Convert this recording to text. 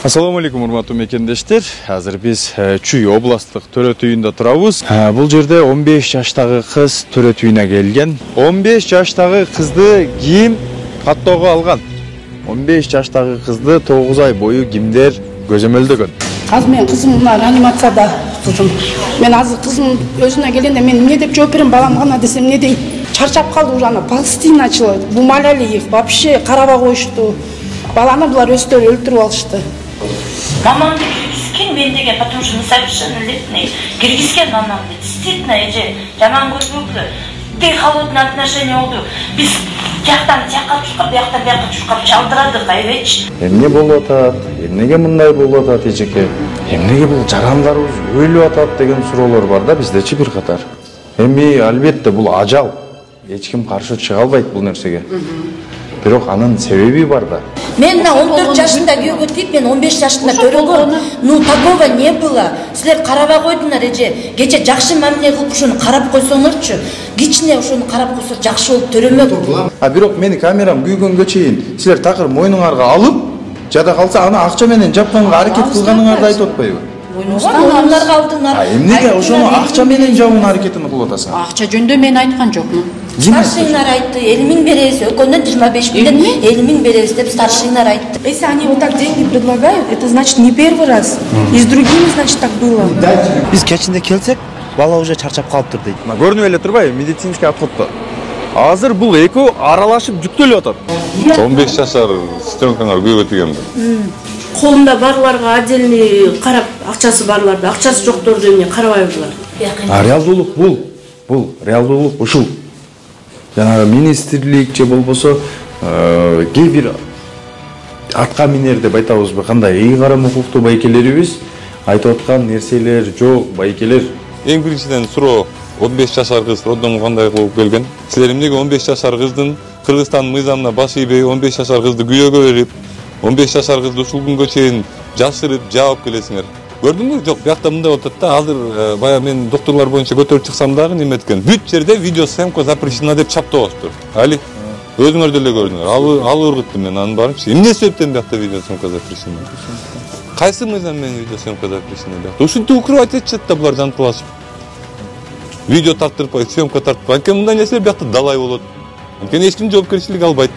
Assalamu алейкум, урматтуу мекендештер. Азыр биз Чүй областтык төрөт үйүндө турабыз. Бул жерде 15 жаштагы кыз төрөт үйүнө келген. 15 жаштагы кызды ким каттоого алган? 15 жаштагы кызды 9 ай бою кимдер көзөмөлдөгөн? Азыр мен кызым мына реанимацияда кызым. Мен азыр кызым өзүнө келгенде мен эмне деп жооп берем, балам гана десем эмне дейм? Чарчап калды уже, ана палстин ачылып, бумалали их вообще карабай коюшту. Баланы булар өстөрү өлтүрүп алышты. Мамамды киргизген мен деген, потому что несовершеннолетний. Киргизген мамамды. Действительно, эже жаман көрбөгүлө. Бей холодное отношение болду. Биз жактан жакка чуркап, бияктан бияка чуркап чалдырадык, айбечи. Эмне болуп атат? Эмнеге мындай болуп атат эжеке? Эмнеге бул жарандарыбыз өлүп атат деген суроолор бар да биздечи бир катар. Эми албетте бул ажал. Эч ким каршы чыга албайт бул нерсеге. Бирок анын себеби бар да. Мен 14 жашында күйөөгө тийип, мен 15 жашында көрөгөм. Ну такого не было. Силер карабай койдуңар эже. Кече жакшы мамиле кылып ошону карап койсоңорчу. Кичине ошону карап койсо жакшы болуп төрөмөк. Бирок менин камерам күйгөнгө чейин силер такыр мойнуңарга алып, жада калса аны акча менен жапканга аракет кылганыңарды айтып атпайбы? Мойнуңарга алдыңар. Эмнеге ошону акча менен жабуу аракетин кылып атасың? Акча жөндө мен айткан жокмун. Старшиналар айтты, 50 000 беребиз, өкөндөн 25 000, 50 000 беребиз деп старшиналар айтты. Если они вот так деньги предлагают, это значит не первый раз. И с другими, значит, так было. Биз кечинде келсек, бала уже чарчап калыптыр дейт. Көрүнүп эле турбайбы, медицинский отходдо. Азыр бул экөө аралашып жүктөлүп атат. 15 жашар сестренкаңар күйгө тийгенби? Колунда барларга отдельный карап, акчасы барларды, акчасы жокторду эмне карабайбызлар. Реалдуулук бул реалдуулук ушул. Жанагы министрлик же болбосо кээ бир атка минер деп айтабызбы, кандай ыйгарым укуктуу байкелерибиз айтып аткан нерселер жок, байкелер. Эң биринчиден суроо 15 жашар кыз роддомго кандай кылып келген? Силер эмнеге 15 жашар кыздын Кыргызстандын мыйзамына баш ийбей 15 жашар кызды күйөөгө берип, 15 жашар кызды ушул күнгө чейин жашырып жаап келесиңер? Көрдүңбү? Жок, биякта мындай болуп атат да. Азыр бая мен доктурлар боюнча көтөрүп чыксам дагы неме эткен. Бүт жерде видеосъемка запрещена деп чаптабаптыр. Али, өзүңөр деле көрдүңөр. Ал ыргытты мен анын баарынчы. Эмне себептен биякта видеосъемка запрещена? Кайсы мыйзам менен видеосъемка запрещена биякта? Ушинтип укрывать этишет да булар жантылашып. Видео тарттырпай, съемка тартпай. Анткени мындай нерсе биякта далай болот. Анткени эч ким жоопкерчилик албайт.